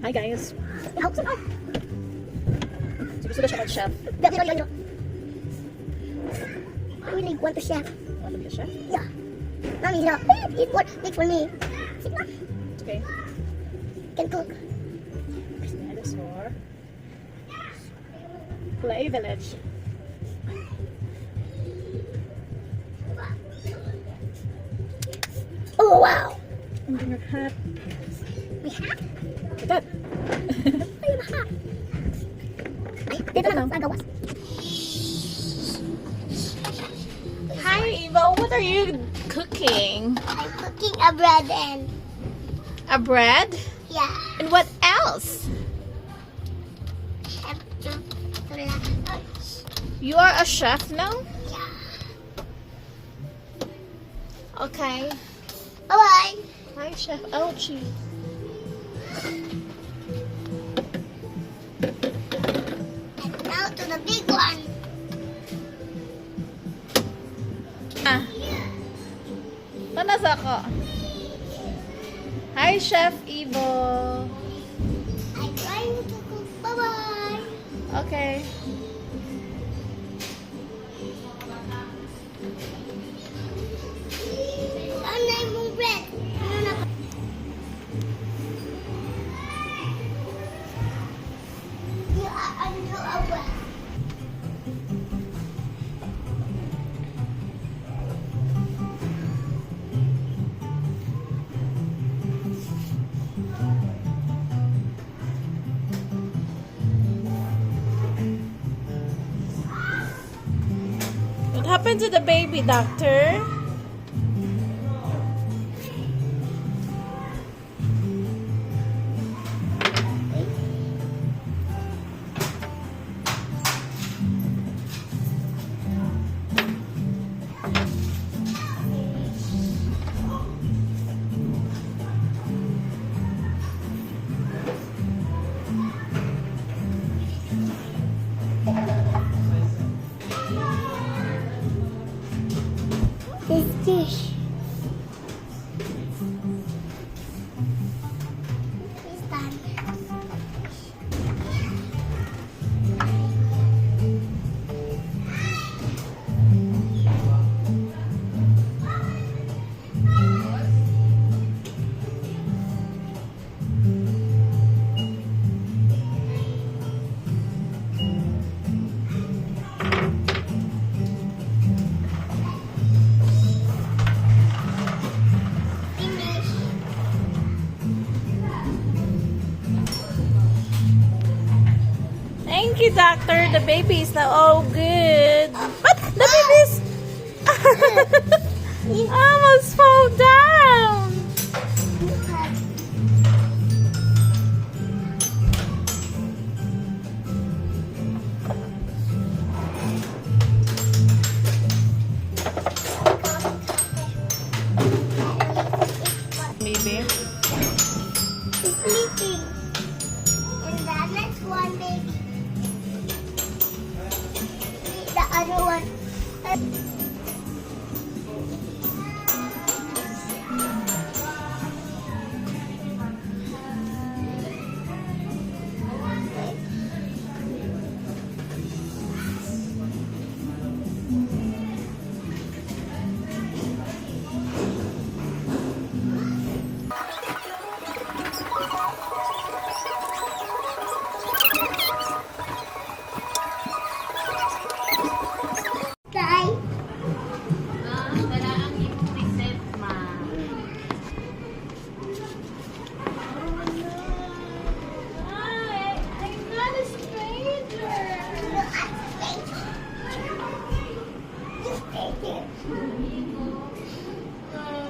Hi guys. Help some out. So gusto na siya mag-chef. I really want to chef. Want to be a chef? Yeah. Mommy, eat what? Make for me. Sit down. It's okay. Can cook. Dinosaur. Play Village. Oh, wow. And then your hat. We have? Like that. Ay, lahat. Ay, dito na lang. Nagawas. Hi, Eva. What are you cooking? I'm cooking a bread and... A bread? Yeah. And what else? Have to You are a chef now? Yeah. Okay. Bye-bye. Hi, Chef Elchie. And now to the big one. Ah. Panas ako. Hi, Chef Evo. I'm trying to cook. Bye-bye. Okay. Ano yung bread? Ano na ba? You are under a bread. What happened to the baby, doctor? This dish. It's done. Finish. Thank you, doctor. The baby is now all good. But the baby's almost fall down. Baby. He's sleeping. And the next one, baby. The other one. Bye.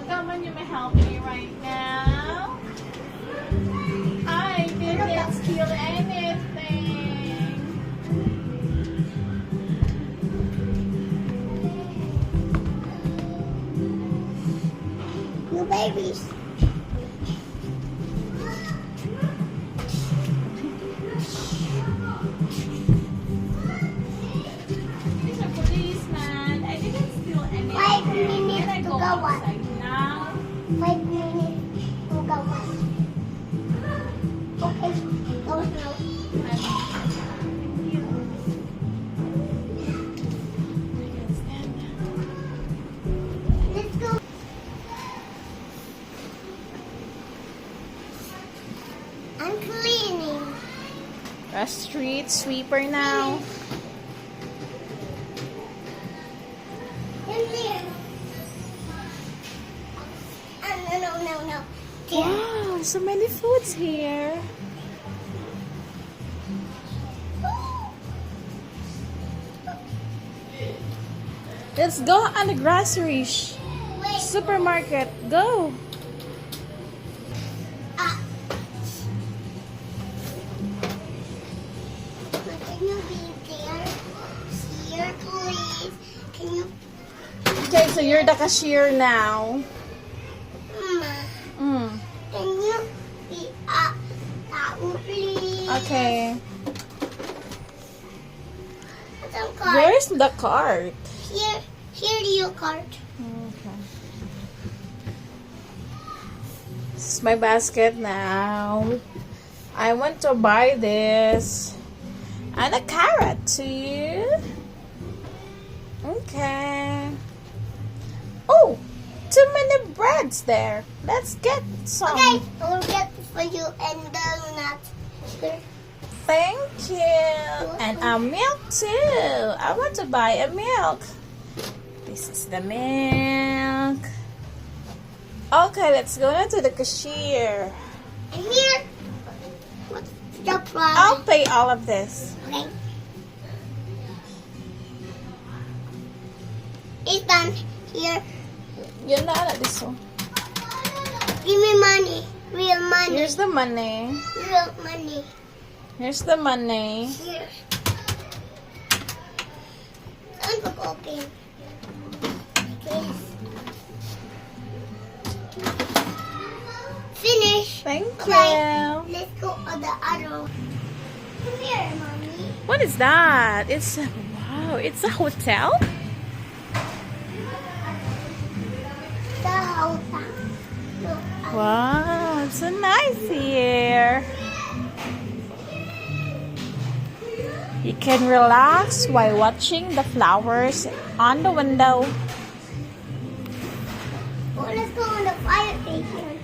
Come on, you may help me right now. I didn't steal anything. New babies. He's a policeman. I didn't steal anything. 5 minutes Can I to go go outside now? 5 minutes to go on. Okay. Go now. Let's go. I'm cleaning. A street sweeper now. In there. No. There. Wow, so many foods here. Let's go on the grocery Wait. supermarket. Go. Ah. Can you be there? Here, please. Can you, Okay, so you're the cashier now. Mama? Mm. Can you be tao, please? Okay. Some card. Where's the cart? Here your card. Okay. This is my basket now. I want to buy this. And a carrot too. Okay. Oh, too many breads there. Let's get some. Okay, I will get for you and donut. Here. Thank you. And a milk too. I want to buy a milk. This is the milk. Okay, let's go now to the cashier. And here. What's the problem? I'll pay all of this. Okay. It's done. Here. Yun na this one. Give me money. Real money. Here's the money. Real money. Here's the money. Here. Saan mag-open? Okay. Finish. Thank Okay. you. Let's go on the other. Come here, mommy. What is that? It's wow, it's a hotel? The house. Look. Wow, it's so nice here. You can relax while watching the flowers on the window. Oh, let's go on the fire station.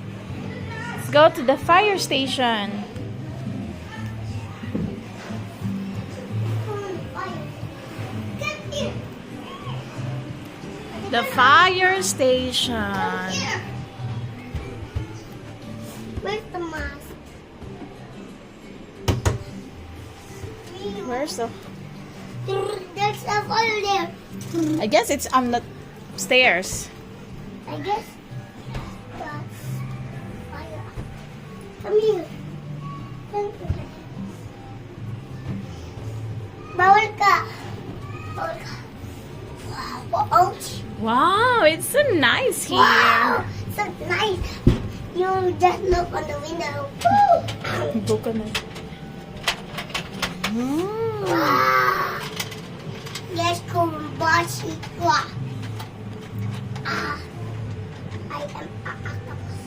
Let's go to the fire station. Go on the fire. Come here. The fire Come station. here. Where's the mask? Where's the... There's a fire there. I guess it's on the stairs. I guess that's fire. Come here. Come here. Bawal ka. Bawal ka. Wow. Ouch. Wow, it's so nice here. Wow. So nice. You just look on the window. Woo. Buka na. Wow. Let's go watch it. Wow. I am a octopus.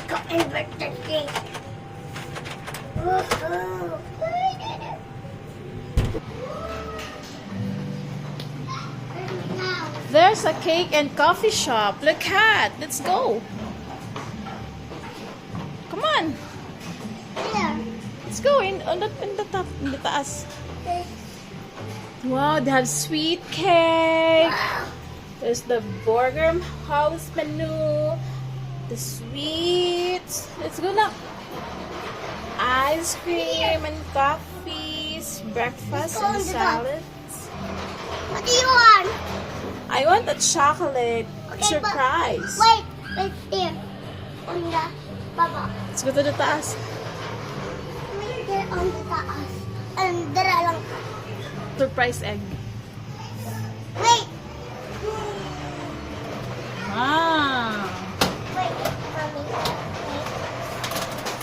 Got inverted cake. Woohoo. There's a cake and coffee shop. Look at. Let's go. Come on. Here. Let's go in the top, in the taas. Wow, they have sweet cake. There's the burger house menu. The sweets. Let's go now. Ice cream and coffees, breakfast Let's go and on the salads. What do you want? I want a chocolate Okay, surprise. Wait, right there. On the baba. Let's go to the taas. Right there on the taas. And Surprise egg. Wait. Wow. Wait, mommy.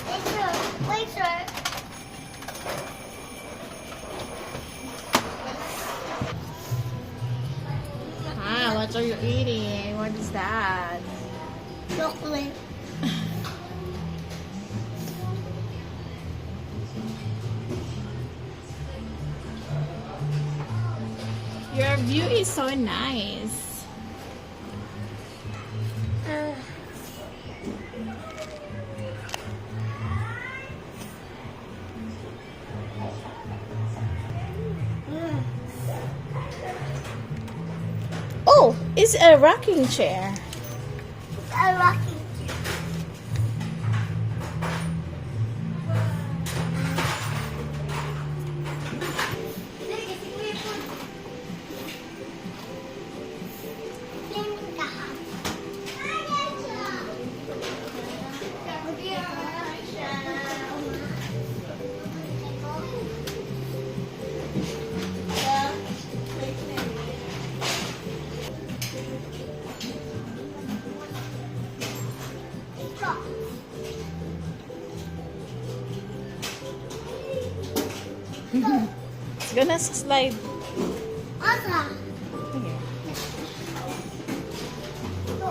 Wait. Sir. Wait, sir. Ah, what are you eating? What is that? Chocolate. Your view is so nice. Oh, it's a rocking chair. A rocking chair. It's gonna slide. Asa. Here. Go.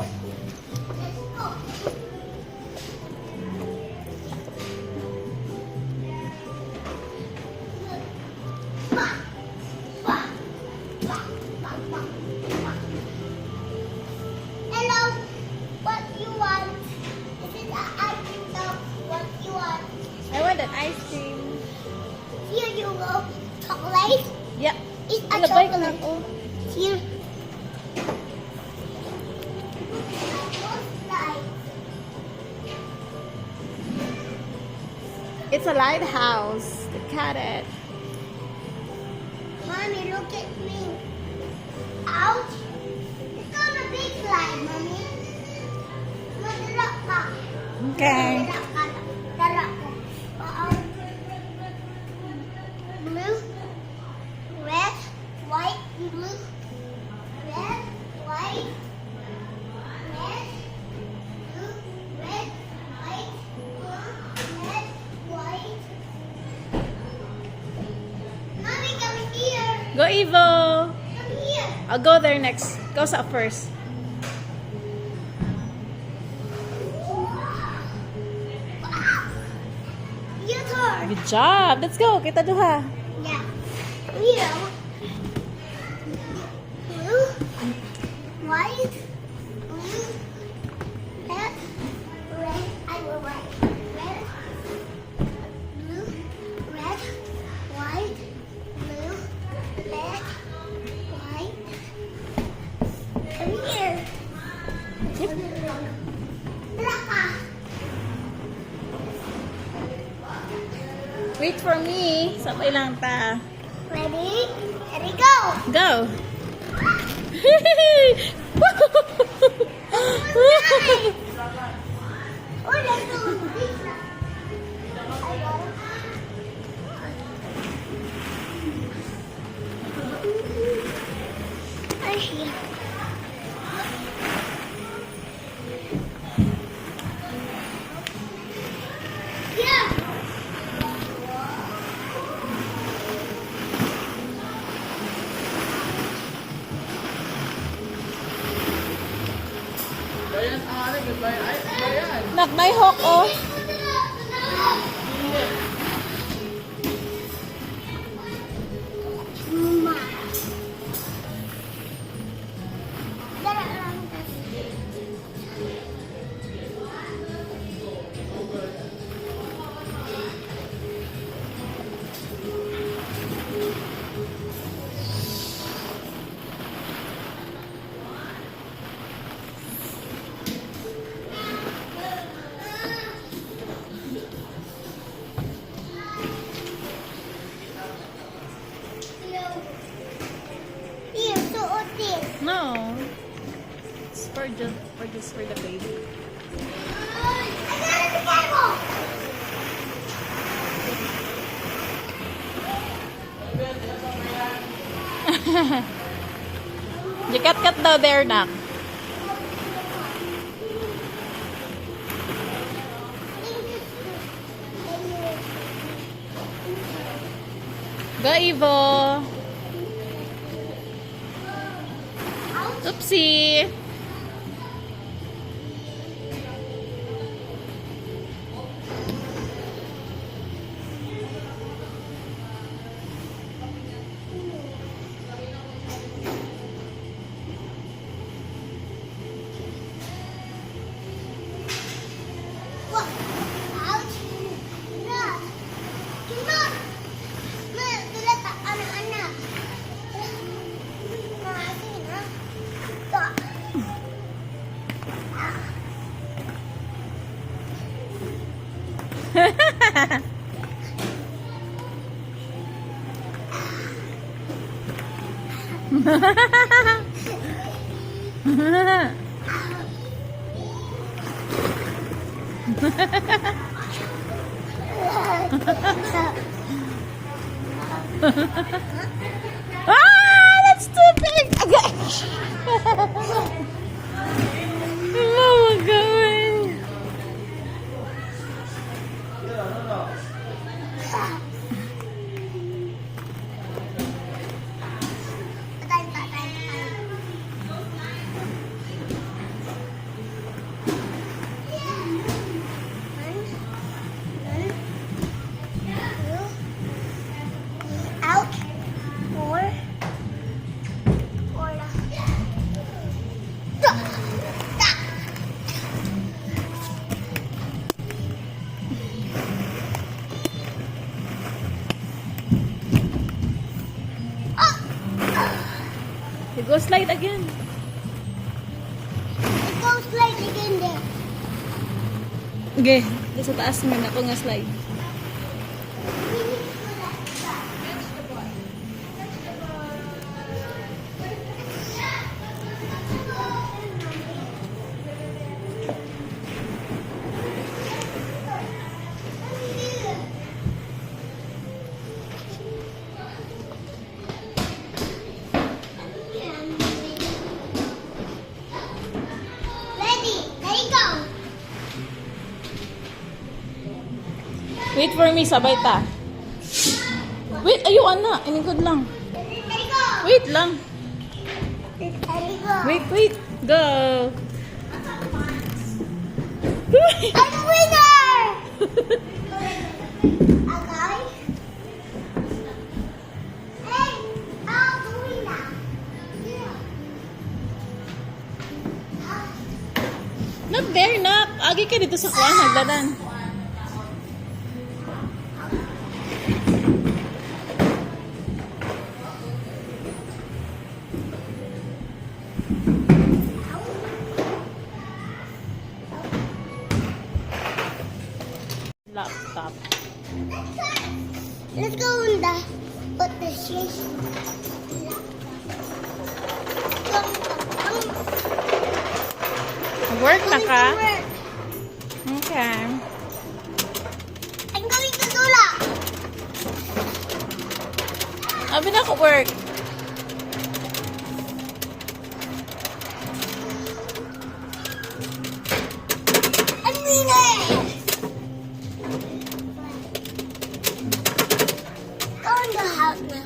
Let's go. Hello. What you want? Is it a ice cream shop? What you want? I want an ice cream. Here you go. Chocolate. Yep. It's a Ano ba yun? chocolate. Oh, here. It's a lighthouse. Look at it. Mommy, look at me. Ouch. It's on a big slide, Mommy. Madala ka. Okay. Madala ka. Dala ko. Blue, red, white, blue, red, white, red, blue, red, white, blue, red, white. Mommy, come here. Go, Evo. Come here. I'll go there next. Go sa first. Your turn. Good job. Let's go. Kita duha. Yeah. Here. Blue, white, blue, red, red. I will write red, blue, red, white, blue, red, white. Come here. Yep. Laka. Wait for me. Sabay lang ta. Ready? Ready, go. Go. Oh, let's go. I got it. I'm here. Yeah. Nak, may hawk, oh. Mama. Here, suot this. No. It's for just for the baby. I got it together. You cut daw there, nak. Go, Evo. Oopsie. What? Ouch. No. Cannot. No, tulad ang anak-anak. Maasin, ha? Stop. Ah, that's too big. Okay. Oh my God. Patay, patay, patay. Out. Four. Four lang. You go slide again. It goes like again there. Okay. Sa taas mo na ako nga slide. Ready? There you go. Wait for me, sabay ta. Wait, ayun na. Inigod lang. There you go. Wait lang. There you go. Wait. Go. I'm the winner! Okay? Hey, I'm the winner. Not there, nak. Agi ka dito sa kuwan, nagdadan. Laptop. Let's go in the put the shoes. Work na ka? Work. Okay. I'm going to Dula. Abi na ko work. I'm winner. Go in the house now.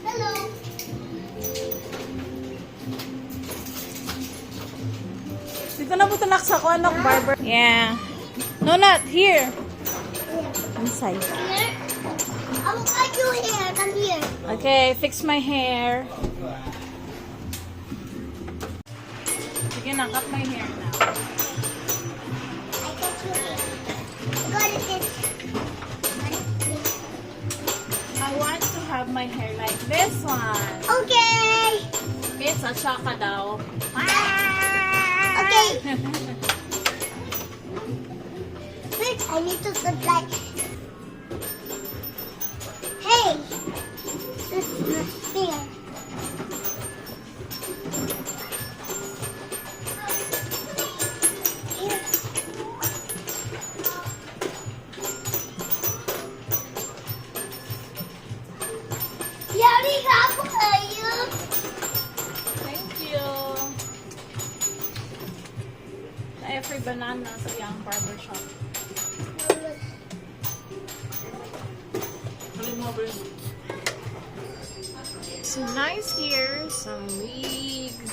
Hello. Dito na po tanak sa kuwan, nak, barber. Yeah. No, not here. Inside. Here. I will cut your hair. Come here. Okay, fix my hair. Sige na, cut my hair now. I cut your hair. Got it. I want to have my hair like this one. Okay. It's a shaka daw. Okay. Wait, I need to put like. Hey, this is not fair. Here. every banana sa iyang barber shop. So nice here, some wigs.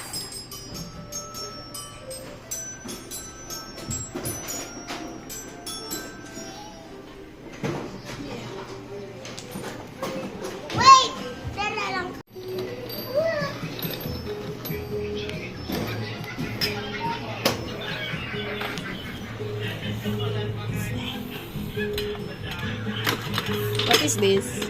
Wait! Tara lang. What is this?